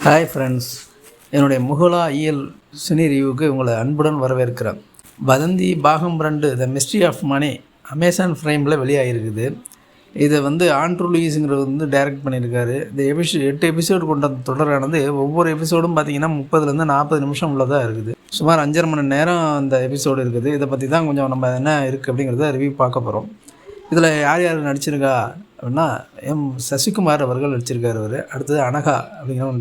Hi friends, என்னுடைய முகுலா இயல் cine ரிவ்யூக்கு உங்களை அன்புடன் வரவேற்கிறேன். வதந்தி பாகம் 2 the mystery of Mani Amazon ப்ரைமில் வெளியாகிருக்குது. இதை ஆண்ட்ரூ லூயிஸுங்கிறவர் டைரக்ட் பண்ணியிருக்காரு. இந்த 8 எபிசோடு கொண்ட தொடரானது ஒவ்வொரு எபிசோடும் பார்த்திங்கன்னா 30லேருந்து 40 நிமிஷம் உள்ளதாக இருக்குது. சுமார் 5.5 மணி நேரம் அந்த எபிசோடு இருக்குது. இதை பற்றி தான் கொஞ்சம் நம்ம என்ன இருக்குது அப்படிங்கிறத ரிவ்யூ பார்க்க போகிறோம். இதில் யார் யார் நடிச்சிருக்கா அப்படின்னா, சசிகுமார் அவர்கள் நடிச்சிருக்காரு. அடுத்தது அனகா அப்படிங்கிறவங்க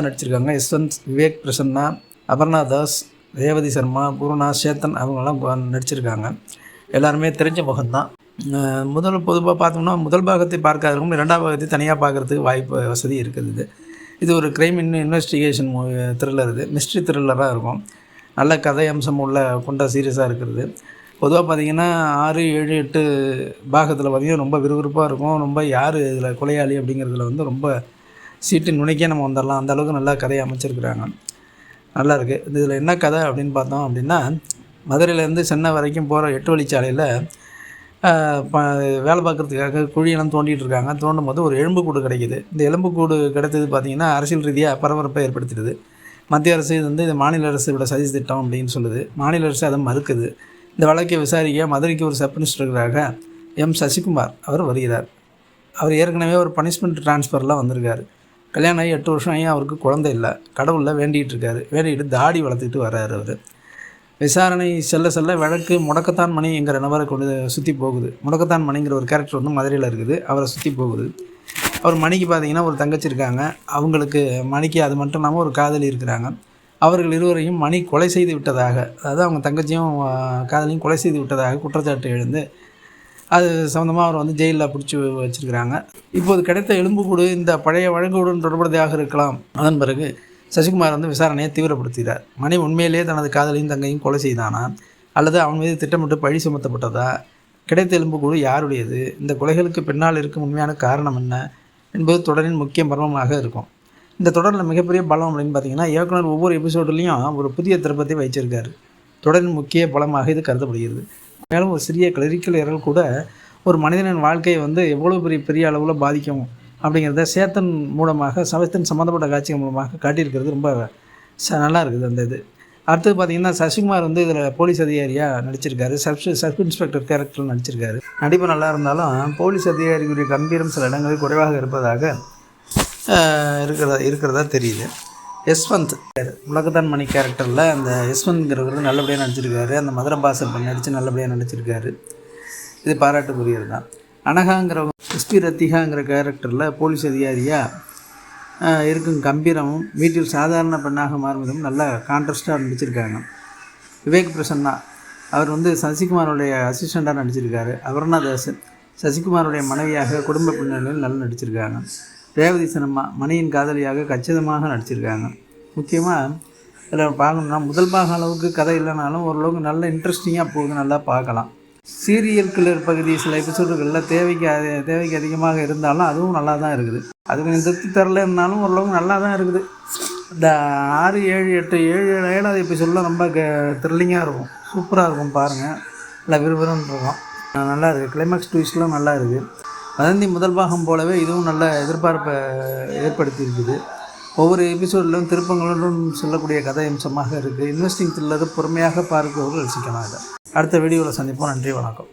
நடிச்சிருக்காங்க. யஸ்வந்த், விவேக் பிரசன்னா, அபர்ணா தாஸ், ரேவதி சர்மா, பூர்ணா, சேத்தன் அவங்கெல்லாம் நடிச்சிருக்காங்க. எல்லாருமே தெரிஞ்ச முகம்தான். பொதுவாக பார்த்தோம்னா முதல் பாகத்தை பார்க்க இருக்கும், 2ஆம் பாகத்தை தனியாக பார்க்குறதுக்கு வாய்ப்பு வசதி இருக்குது. இது ஒரு க்ரைம் இன்வெஸ்டிகேஷன் த்ரில்லர். இது மிஸ்ட்ரி த்ரில்லராக இருக்கும். நல்ல கதை அம்சம் கொண்ட சீரியஸாக இருக்கிறது. பொதுவாக பார்த்திங்கன்னா 6, 7, 8 பாகத்தில் பார்த்திங்கன்னா ரொம்ப விறுவிறுப்பாக இருக்கும். ரொம்ப யார் இதில் கொலையாளி அப்படிங்கிறதுல ரொம்ப சீட்டு நுழைக்கே நம்ம வந்துடலாம். அந்தளவுக்கு நல்லா கதையை அமைச்சிருக்கிறாங்க. நல்லா இருக்குது. இதில் என்ன கதை அப்படின்னு பார்த்தோம் அப்படின்னா, மதுரையிலேருந்து சென்னை வரைக்கும் போகிற 8 வழிச்சாலையில் வேலை பார்க்குறதுக்காக குழியெல்லாம் தோண்டிகிட்டு இருக்காங்க. தோண்டும் போது ஒரு எலும்புக்கூடு கிடைக்கிது. இந்த எலும்புக்கூடு கிடைத்தது பார்த்திங்கன்னா அரசியல் ரீதியாக பரபரப்பை ஏற்படுத்திடுது. மத்திய அரசு இது மாநில அரசோட சதி திட்டம் அப்படின்னு சொல்லுது. மாநில அரசு அதை மறுக்குது. இந்த வழக்கை விசாரிக்க மதுரைக்கு ஒரு சப் இன்ஸ்பெக்டராக சசிகுமார் அவர் வருகிறார். அவர் ஏற்கனவே ஒரு பனிஷ்மெண்ட் ட்ரான்ஸ்ஃபர்லாம் வந்திருக்காரு. கல்யாணம் ஆகி 8 வருஷம் ஆகி அவருக்கு குழந்தை இல்லை. கடவுளில் வேண்டிகிட்டு இருக்காரு. வேண்டிகிட்டு தாடி வளர்த்துக்கிட்டு வர்றாரு. அவர் விசாரணை செல்ல வழக்கு முடக்கத்தான் மணிங்கிற நபரை கொண்டு சுற்றி போகுது. முடக்கத்தான் மணிங்கிற ஒரு கேரக்டர் மதுரையில் இருக்குது. அவரை சுற்றி போகுது. அவர் மணிக்கு பார்த்திங்கன்னா ஒரு தங்கச்சி இருக்காங்க. அவங்களுக்கு மணிக்கு அது மட்டும் இல்லாமல் ஒரு காதலி இருக்கிறாங்க. அவர்கள் இருவரையும் மணி கொலை செய்து விட்டதாக, அதாவது அவங்க தங்கச்சியும் காதலியும் கொலை செய்து விட்டதாக குற்றச்சாட்டு எழுந்து அது சம்மந்தமாக அவர் ஜெயிலில் பிடிச்சி வச்சுருக்கிறாங்க. இப்போது கிடைத்த எலும்புக்கூடு இந்த பழைய வழக்குடன் தொடர்புடையதாக இருக்கலாம். அதன் பிறகு சசிகுமார் விசாரணையை தீவிரப்படுத்துகிறார். மணி உண்மையிலேயே தனது காதலியும் தங்கையும் கொலை செய்தானா, அல்லது அவன் மீது திட்டமிட்டு பழி சுமத்தப்பட்டதா, கிடைத்த எலும்புக்கூடு யாருடையது, இந்த கொலைகளுக்கு பின்னால் இருக்கும் உண்மையான காரணம் என்ன என்பது தொடரின் முக்கிய மர்மமாக இருக்கும். இந்த தொடரில் மிகப்பெரிய பலம் அப்படின்னு பார்த்திங்கன்னா, இயக்குனர் ஒவ்வொரு எபிசோடுலேயும் ஒரு புதிய திருப்பத்தை வச்சிருக்காரு. தொடரின் முக்கிய பலமாக இது கருதப்படுகிறது. மேலும் ஒரு சிறிய கிளரிக்கல் எரல் கூட ஒரு மனிதனின் வாழ்க்கையை எவ்வளோ பெரிய அளவில் பாதிக்கும் அப்படிங்கிறத சேத்தன் சம்மந்தப்பட்ட காட்சிகள் மூலமாக காட்டியிருக்கிறது ரொம்ப நல்லா இருக்குது. அந்த இது அடுத்தது பார்த்திங்கன்னா, சசிகுமார் இதில் போலீஸ் அதிகாரியாக நடிச்சிருக்காரு. சப் இன்ஸ்பெக்டர் கேரக்டரில் நடிச்சிருக்காரு. நடிப்பு நல்லா இருந்தாலும் போலீஸ் அதிகாரிக்குரிய கம்பீரம் சில இடங்களில் குறைவாக இருப்பதாக இருக்கிறதா தெரியுது. யஸ்வந்த் முடக்கத்தான் மணி கேரக்டரில் அந்த யஸ்வந்த்ங்கிறவர் நல்லபடியாக நடிச்சிருக்காரு. அந்த மதுரை பாசல் நடித்து நல்லபடியாக நடிச்சிருக்காரு. இது பாராட்டுக்குரியது தான். அனகாங்கிறவங்க எஸ்பி ரத்திகாங்கிற கேரக்டரில் போலீஸ் அதிகாரியாக இருக்கும் கம்பீரமும் வீட்டில் சாதாரண பெண்ணாக மாறுவதும் நல்ல கான்ட்ராஸ்டாக நடிச்சிருக்காங்க. விவேக் பிரசன்னா அவர் சசிகுமாரோடைய அசிஸ்டண்ட்டாக நடிச்சிருக்காரு. அபர்ணா தாஸ் சசிகுமாரோடைய மனைவியாக குடும்ப பின்னணியில் நல்லா நடிச்சிருக்காங்க. ரேவதி சர்மா மணியின் காதலியாக கச்சிதமாக நடிச்சிருக்காங்க. முக்கியமாக இதில் பார்க்கணுன்னா முதல் பாகம் அளவுக்கு கதை இல்லைனாலும் ஓரளவுக்கு நல்ல இன்ட்ரெஸ்டிங்காக போகுது. நல்லா பார்க்கலாம். சீரியல் கில்லர் பகுதி சில எபிசோடுகளில் தேவைக்கு அதிகமாக இருந்தாலும் அதுவும் நல்லா தான் இருக்குது. அது கொஞ்சம் திருப்தி தரலைன்னாலும் ஓரளவுக்கு நல்லா தான் இருக்குது. இந்த 6, 7, 8, 7வது எபிசோடெலாம் ரொம்ப த்ரில்லிங்காக இருக்கும். சூப்பராக இருக்கும். பாருங்கள், நல்லா விறுவிறுன்னு இருக்கும். நல்லா இருக்குது. கிளைமேக்ஸ் ட்விஸ்ட்லாம் நல்லா இருக்குது. வதந்தி முதல் பாகம் போலவே இதுவும் நல்ல எதிர்பார்ப்பை ஏற்படுத்தி இருக்குது. ஒவ்வொரு எபிசோடிலும் திருப்பங்களுடன் சொல்லக்கூடிய கதை அம்சமாக இருக்குது. இன்வெஸ்டிங் த்ரில்லர் பொறுமையாக பார்க்கிறவர்கள் ரசிக்கலாம். இதை அடுத்த வீடியோவில் சந்திப்போம். நன்றி, வணக்கம்.